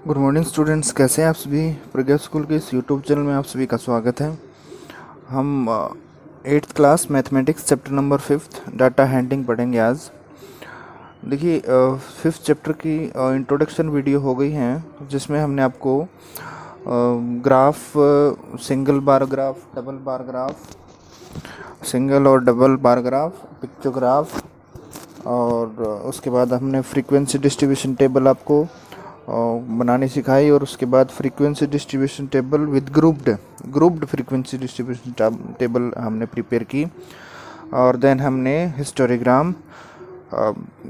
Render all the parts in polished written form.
Good morning students, कैसे हैं आप सभी। प्रज्ञा स्कूल के इस यूट्यूब चैनल में आप सभी का स्वागत है। हम 8th class mathematics chapter number 5 data handling पढ़ेंगे आज। देखिए 5th चैप्टर की इंट्रोडक्शन वीडियो हो गई है, जिसमें हमने आपको graph, single bar graph, double bar graph, single और डबल बार ग्राफ, पिक्चोग्राफ, और उसके बाद हमने फ्रीक्वेंसी डिस्ट्रीब्यूशन टेबल आपको बनानी सिखाई, और उसके बाद frequency distribution table with grouped frequency distribution table हमने प्रिपेयर की, और देन हमने हिस्टोग्राम,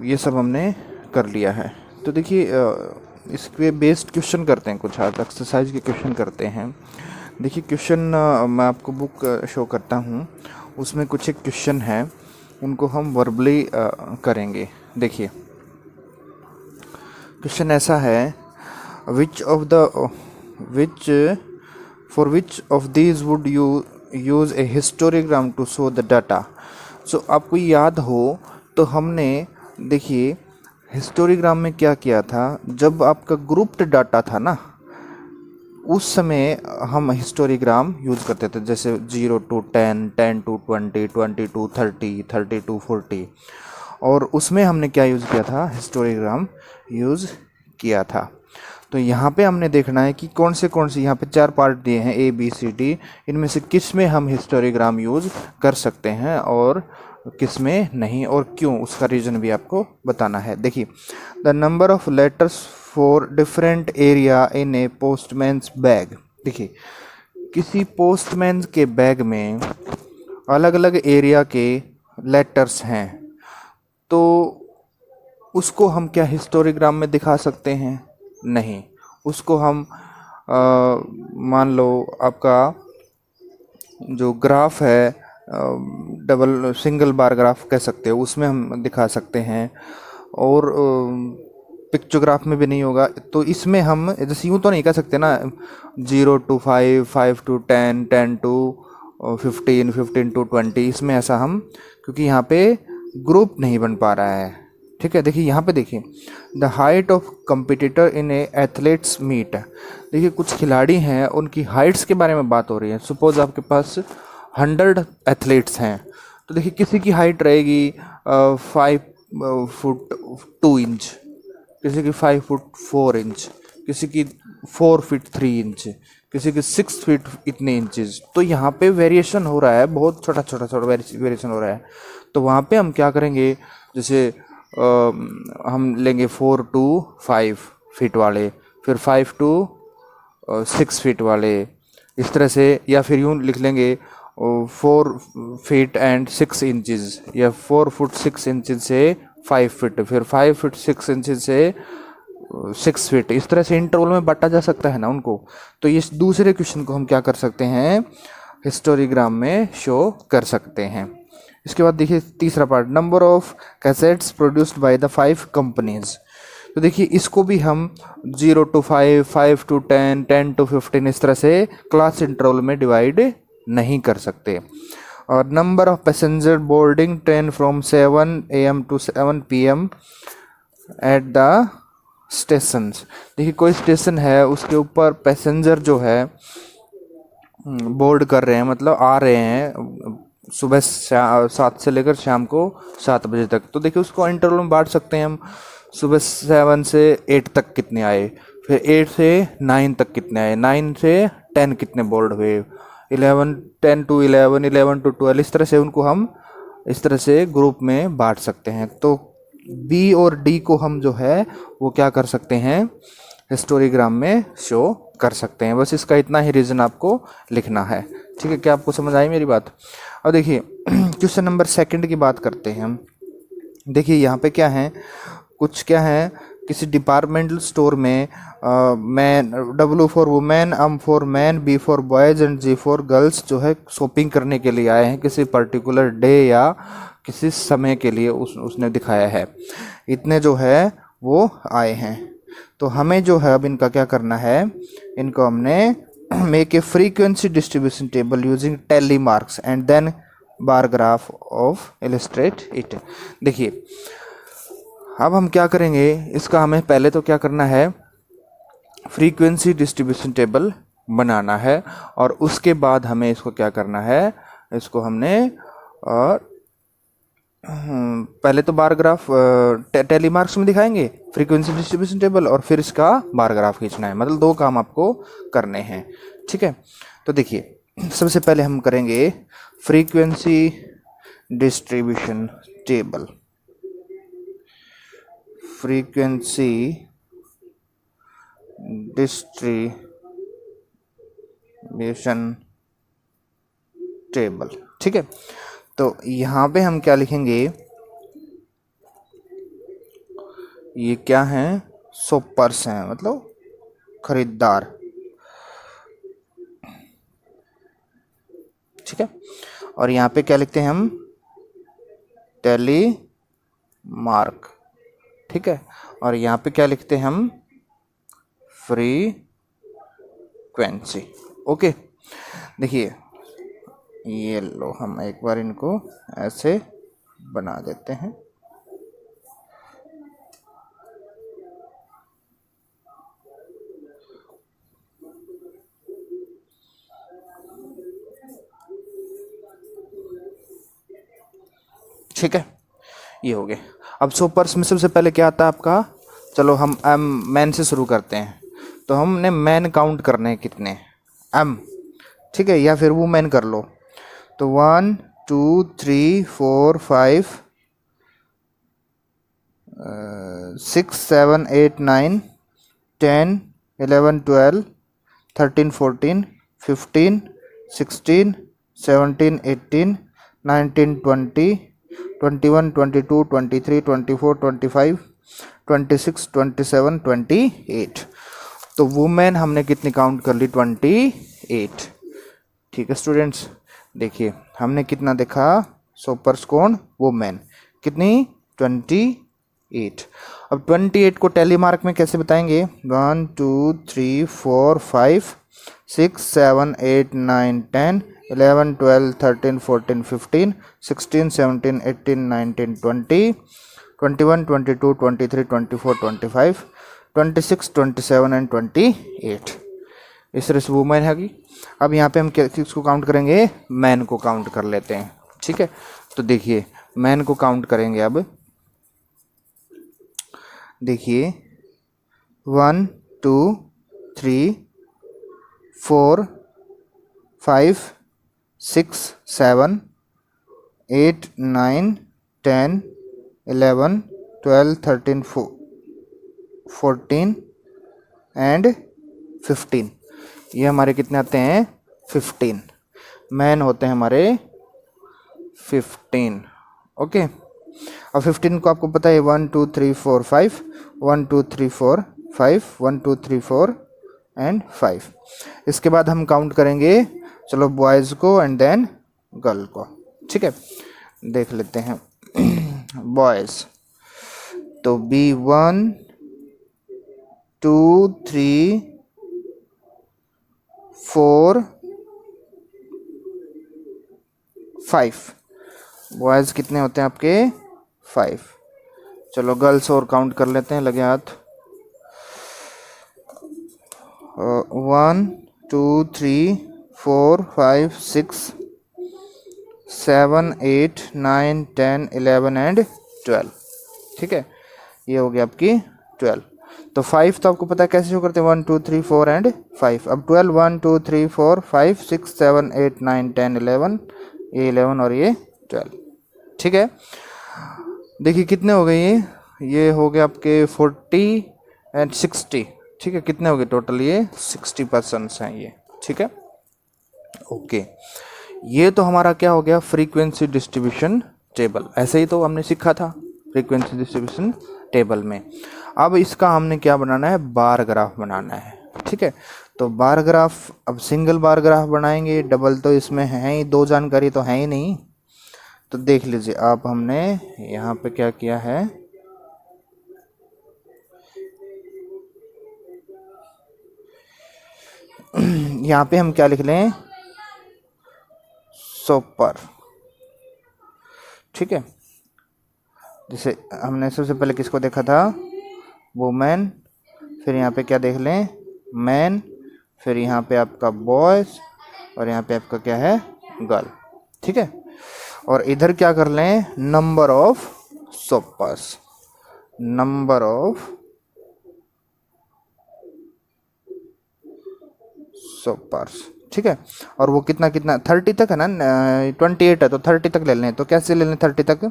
ये सब हमने कर लिया है। तो देखिए इसके बेस्ड क्वेश्चन करते हैं, कुछ आज एक्सरसाइज के क्वेश्चन करते हैं। देखिए क्वेश्चन मैं आपको बुक शो करता हूँ, उसमें कुछ एक क्वेश्चन है, उनको हम वर्बली करेंगे। देखिए क्वेश्चन ऐसा है, which for which of these would you use a histogram to show the data. So आपको याद हो तो हमने देखिए हिस्टोग्राम में क्या किया था, जब आपका ग्रुप्ड डाटा था ना, उस समय हम हिस्टोग्राम यूज़ करते थे, जैसे 0 to 10, 10 to 20, 20 to 30, 30 to 40, और उसमें हमने क्या यूज़ किया था, हिस्टोग्राम यूज़ किया था। तो यहाँ पे हमने देखना है कि कौन से यहाँ पे 4 पार्ट दिए हैं, A B C D, इनमें से किस में हम हिस्टोग्राम यूज़ कर सकते हैं और किस में नहीं, और क्यों, उसका रीज़न भी आपको बताना है। देखिए the number of letters for different area in a postman's bag. देखिए किसी पोस्टमैन के बैग में अलग अलग एरिया के लेटर्स हैं, तो उसको हम क्या हिस्टोग्राम में दिखा सकते हैं? नहीं। उसको हम मान लो आपका जो ग्राफ है, डबल सिंगल बार ग्राफ कह सकते हो, उसमें हम दिखा सकते हैं, और पिक्चोग्राफ में भी नहीं होगा। तो इसमें हम जैसे यूँ तो नहीं कह सकते ना, 0 to 5, 5 to 10, 10 to 15, 15 to 20, इसमें ऐसा हम, क्योंकि यहाँ पे ग्रुप नहीं बन पा रहा है। ठीक है, देखिए यहाँ पे देखिए the height of competitor in a athletes meet. देखिए कुछ खिलाड़ी हैं, उनकी हाइट्स के बारे में बात हो रही है। सपोज आपके पास 100 एथलीट्स हैं, तो देखिए किसी की हाइट रहेगी 5 फुट 2 इंच, किसी की 5 फुट 4 इंच, किसी की 4 फीट 3 इंच, किसी की 6 फीट इतने इंचेस। तो यहाँ पे वेरिएशन हो रहा है, बहुत छोटा वेरिएशन हो रहा है। तो वहाँ पे हम क्या करेंगे, जैसे हम लेंगे 4 to 5 फीट वाले, फिर 5 to 6 फीट वाले, इस तरह से, या फिर यूँ लिख लेंगे 4 फीट एंड 6 इंचेस, या 4 फुट 6 इंचेस से 5 फीट, फिर 5 फीट 6 इंचेस से 6 फीट। इस तरह से इंटरवल में बांटा जा सकता है ना उनको। तो इस दूसरे क्वेश्चन को हम क्या कर सकते हैं, हिस्टोग्राम में शो कर सकते हैं। इसके बाद देखिए तीसरा part, number of cassettes produced by the 5 companies. तो देखिए इसको भी हम 0 to 5, 5 to 10, 10 to 15, इस तरह से क्लास इंटरवल में डिवाइड नहीं कर सकते। और number of passenger boarding train from 7 AM to 7 PM at the stations. देखिए कोई स्टेशन है, उसके ऊपर पैसेंजर जो है बोर्ड कर रहे हैं, मतलब आ रहे हैं सुबह 7 से लेकर शाम को 7 बजे तक। तो देखिए उसको इंटरवल में बांट सकते हैं हम, सुबह 7 से 8 तक कितने आए, फिर 8 से 9 तक कितने आए, 9 से 10 कितने बोर्ड हुए, 11, 10 to 11, 11 to 12, इस तरह से उनको हम इस तरह से ग्रुप में बांट सकते हैं। तो बी और डी को हम जो है वो क्या कर सकते हैं, हिस्टोग्राम में शो कर सकते हैं। बस इसका इतना ही रीज़न आपको लिखना है। ठीक है, क्या आपको समझ आई मेरी बात? अब देखिए क्वेश्चन नंबर 2 की बात करते हैं हम। देखिए यहाँ पे क्या है, कुछ क्या है, किसी डिपार्टमेंटल स्टोर में man, W for women, M for man, B for boys and G for girls जो है शॉपिंग करने के लिए आए हैं, किसी पर्टिकुलर डे या किसी समय के लिए उसने दिखाया है। इतने जो है वो आए हैं। तो हमें जो है अब इनका क्या करना है, इनको हमने make a frequency distribution table using tally marks and then bar graph of illustrate it. देखिए अब हम क्या करेंगे, इसका हमें पहले तो क्या करना है, फ्रीक्वेंसी डिस्ट्रीब्यूशन टेबल बनाना है और उसके बाद हमें इसको क्या करना है, इसको हमने और पहले तो बार ग्राफ टैली मार्क्स में दिखाएंगे फ्रीक्वेंसी डिस्ट्रीब्यूशन टेबल और फिर इसका बार ग्राफ खींचना है, मतलब दो काम आपको करने हैं। ठीक है, तो देखिए सबसे पहले हम करेंगे frequency distribution table. Frequency distribution table. ठीक है, तो यहाँ पे हम क्या लिखेंगे, ये क्या है, शॉपर्स हैं, मतलब खरीदार। ठीक है, और यहाँ पे क्या लिखते हैं हम, टैली मार्क। ठीक है, और यहाँ पे क्या लिखते हैं हम, फ्रीक्वेंसी। ओके, देखिए ये लो, हम एक बार इनको ऐसे बना देते हैं। ठीक है, ये हो गए। अब सुपर्स में सबसे पहले क्या आता है आपका, चलो हम एम मैन से शुरू करते हैं। तो हमने मैन काउंट करने हैं कितने, एम। ठीक है, या फिर वो मैन कर लो। तो 1 2 3 4 5 6 7 8 9 10 11 12 13 14 15 16 17 18 19 20 21 22 23 24 25 26 27 28। तो वुमेन हमने कितनी काउंट कर ली, 28। ठीक है स्टूडेंट्स, देखिए हमने कितना देखा, सोपर्स कौन, वुमेन कितनी, 28। अब 28 को टैली मार्क में कैसे बताएंगे, 1 2 3 4 5 6 7 8 9 10 11 12 13 14 15 16 17 18 19 20 21 22 23 24 25 26 27 एंड 28। इस तरह से वुमेन है। अब यहाँ पे हम किसको काउंट करेंगे, मैन को काउंट कर लेते हैं। ठीक है, तो देखिए मैन को काउंट करेंगे। अब देखिए 1 2 3 4 5 6 7 8 9 10 11 12 13 14 एंड 15। ये हमारे कितने आते हैं, 15 मैन होते हैं हमारे 15। ओके, अब 15 को आपको पता है 1 2 3 4 5 1 2 3 4 5 1 2 3 4 एंड 5। इसके बाद हम काउंट करेंगे, चलो बॉयज़ को एंड देन गर्ल को। ठीक है, देख लेते हैं बॉयज़। तो B1 2 3 4 5 बॉयज़ कितने होते हैं आपके, 5। चलो गर्ल्स और काउंट कर लेते हैं, लगे हाथ। 1 2 3 4 5 6 7 8 9 10 11 एंड 12। ठीक है, ये हो गया आपकी 12। तो 5 तो आपको पता है कैसे शो करते हैं, 1 2 3 4 एंड 5। अब 12 1 2 3 4 5 6 7 8 9 10 11, ये 11 और ये 12। ठीक है, देखिए कितने हो गए, ये हो गए आपके 40 एंड 60। ठीक है, कितने हो गए टोटल, ये 60% हैं ये। ठीक है, ओके, ये तो हमारा क्या हो गया, फ्रीक्वेंसी डिस्ट्रीब्यूशन टेबल। ऐसे ही तो हमने सीखा था फ्रीक्वेंसी डिस्ट्रीब्यूशन टेबल में। अब इसका हमने क्या बनाना है, बार ग्राफ बनाना है। ठीक है, तो बार ग्राफ, अब सिंगल बार ग्राफ बनाएंगे, डबल तो इसमें है ही, दो जानकारी तो है ही नहीं। तो देख लीजिए आप, हमने यहाँ पे क्या किया है, यहाँ पे हम क्या लिख लें, सोपर। ठीक है, जैसे हमने सबसे पहले किसको देखा था, वुमेन, फिर यहाँ पे क्या देख लें, मैन, फिर यहाँ पे आपका बॉयज, और यहाँ पे आपका क्या है, गर्ल। ठीक है, और इधर क्या कर लें, number of shoppers, number of shoppers. ठीक है, और वो कितना कितना 30 तक है ना, 28 है तो 30 तक ले लें। तो कैसे ले लें 30 तक,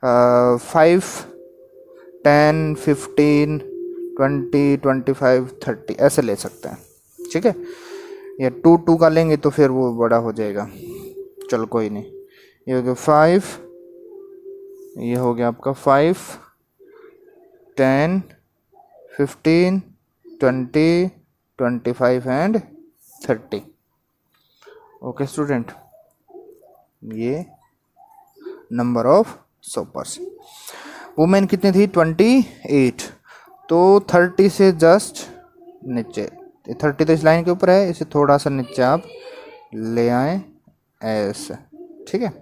5, 10, 15, 20, 25, 30 ऐसे ले सकते हैं। ठीक है, या 2 का लेंगे तो फिर वो बड़ा हो जाएगा। चलो कोई नहीं, ये हो गया 5, ये हो गया आपका 5, 10, 15, 20, 25 एंड 30। ओके स्टूडेंट, ये नंबर ऑफ शॉपर्स। वुमेन कितनी थी, 28। तो 30 से जस्ट नीचे, 30 तो इस लाइन के ऊपर है, इसे थोड़ा सा नीचे आप ले आए ऐसे। ठीक है,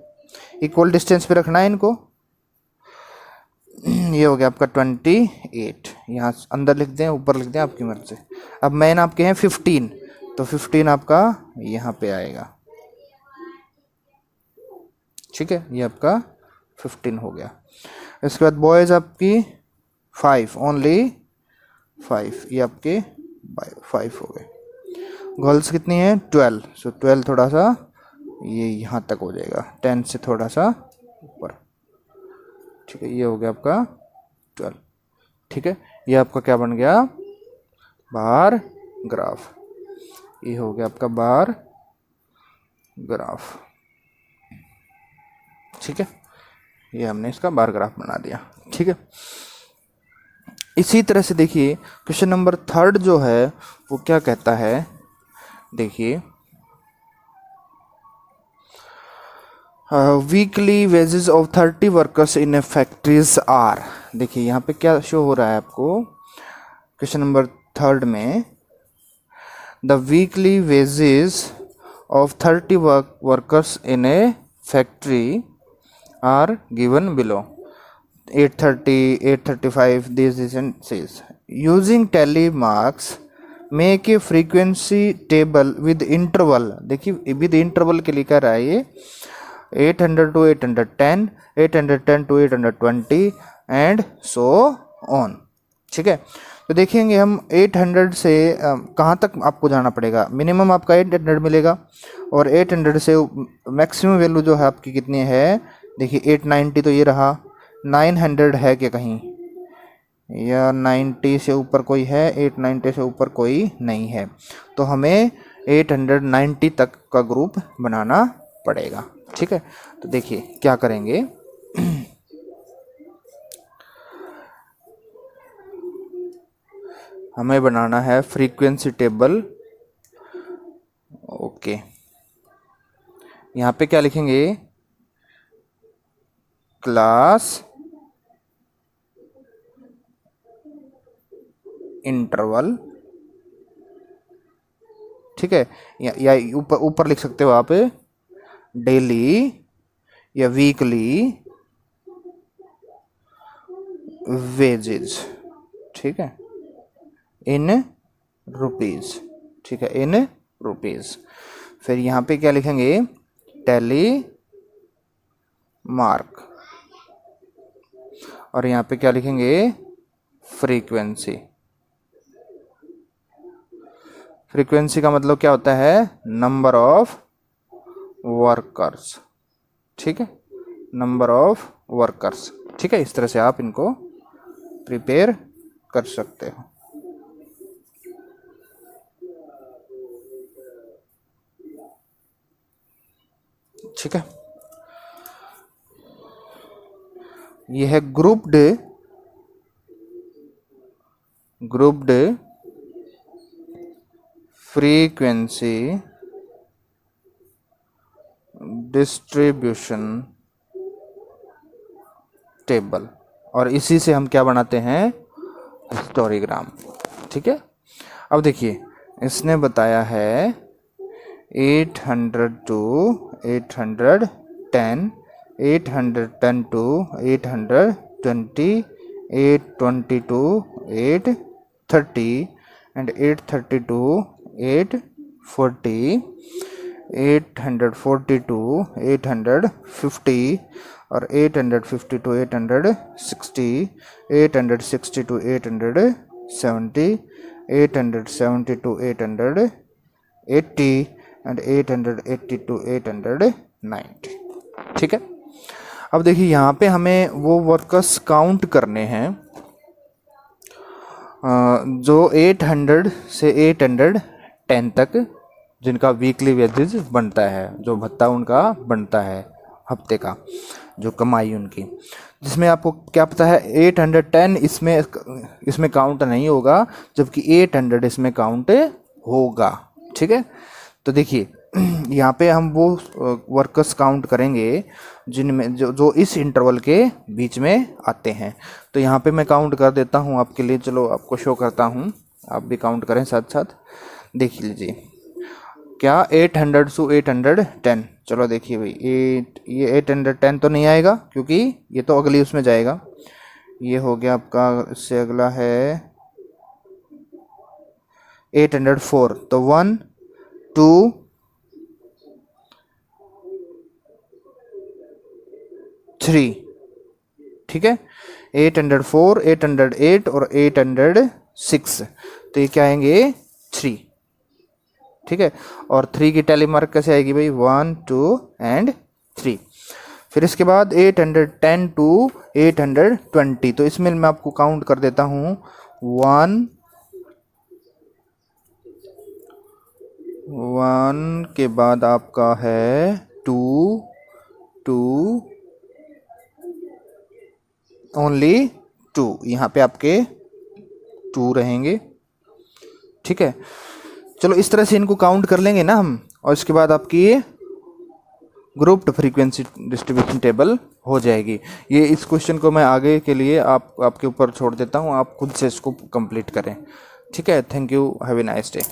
इक्वल डिस्टेंस पे रखना है इनको। ये हो गया आपका 28, यहाँ अंदर लिख दें ऊपर लिख दें आपकी मर्जी से। अब मैन आपके हैं 15, तो 15 आपका यहाँ पे आएगा। ठीक है, ये आपका 15 हो गया। इसके बाद बॉयज आपकी 5, ओनली 5, ये आपके 5 हो गए। गर्ल्स कितनी है, 12, सो 12 थोड़ा सा ये यहाँ तक हो जाएगा, 10 से थोड़ा सा ऊपर। ठीक है, ये हो गया आपका 12। ठीक है, ये आपका क्या बन गया, बार ग्राफ। ये हो गया आपका बार ग्राफ। ठीक है, ये हमने इसका बार ग्राफ बना दिया। ठीक है, इसी तरह से देखिए क्वेश्चन नंबर 3 जो है वो क्या कहता है, देखिए weekly wages of 30 workers in a factories are. देखिए यहाँ पे क्या शो हो रहा है आपको, क्वेश्चन नंबर 3 में the weekly wages of 30 workers in a factory are given below, 830, 835, this says using tally marks make a frequency table with interval। देखिए विद इंटरवल के लिए क्या रहा है ये, 800 to 810, 810 to 820 and so on. ठीक है, तो देखेंगे हम 800 से कहाँ तक आपको जाना पड़ेगा, मिनिमम आपका 800 मिलेगा, और 800 से मैक्सिमम वैल्यू जो है आपकी कितनी है, देखिए 890 तो ये रहा, 900 है क्या कहीं, या 90 से ऊपर कोई है, 890 से ऊपर कोई नहीं है, तो हमें 890 तक का ग्रुप बनाना पड़ेगा। ठीक है, तो देखिए क्या करेंगे, हमें बनाना है फ्रीक्वेंसी टेबल। ओके, यहाँ पे क्या लिखेंगे, क्लास इंटरवल। ठीक है, या ऊपर ऊपर लिख सकते हो आप डेली या वीकली वेजेस। ठीक है, इन रुपीज। ठीक है, इन रुपीज। फिर यहाँ पे क्या लिखेंगे, टैली मार्क, और यहाँ पे क्या लिखेंगे, फ्रीक्वेंसी। फ्रीक्वेंसी का मतलब क्या होता है, नंबर ऑफ वर्कर्स। ठीक है, नंबर ऑफ वर्कर्स। ठीक है, इस तरह से आप इनको प्रिपेयर कर सकते हो। ठीक है, ये है ग्रुप्ड फ्रीक्वेंसी डिस्ट्रीब्यूशन टेबल, और इसी से हम क्या बनाते हैं, हिस्टोग्राम। ठीक है, अब देखिए इसने बताया है 800 to 810, 810 to 820, 820 to 830 एंड 832 840 842 850 और 850 to 860 860 to 870 870 to 880 and 880 to 890। ठीक है, अब देखिए यहाँ पे हमें वो वर्कर्स काउंट करने हैं जो 800 से 810 तक जिनका वीकली वेजेस बनता है, जो भत्ता उनका बनता है हफ्ते का, जो कमाई उनकी, जिसमें आपको क्या पता है 810 इसमें काउंट नहीं होगा, जबकि 800 इसमें काउंट होगा। ठीक है, तो देखिए यहाँ पे हम वो वर्कर्स काउंट करेंगे जिनमें जो इस इंटरवल के बीच में आते हैं। तो यहाँ पे मैं काउंट कर देता हूँ आपके लिए, चलो आपको शो करता हूँ, आप भी काउंट करें साथ साथ। देख लीजिए क्या 800 to 810, चलो देखिए भाई ये 810 तो नहीं आएगा क्योंकि ये तो अगली उसमें जाएगा। ये हो गया आपका, इससे अगला है 804, तो 1 2 3। ठीक है, 804 808 और 806, तो ये क्या आएंगे 3। ठीक है, और 3 की टैली मार्क कैसे आएगी भाई 1 2 एंड 3। फिर इसके बाद 810 to 820, तो इसमें मैं आपको काउंट कर देता हूँ 1 के बाद आपका है 2 ओनली 2, यहाँ पे आपके 2 रहेंगे। ठीक है, चलो इस तरह से इनको काउंट कर लेंगे ना हम, और इसके बाद आपकी ग्रुप्ड फ्रीक्वेंसी डिस्ट्रीब्यूशन टेबल हो जाएगी। ये इस क्वेश्चन को मैं आगे के लिए आपके ऊपर छोड़ देता हूँ, आप खुद से इसको कंप्लीट करें। ठीक है, thank you, have a nice day.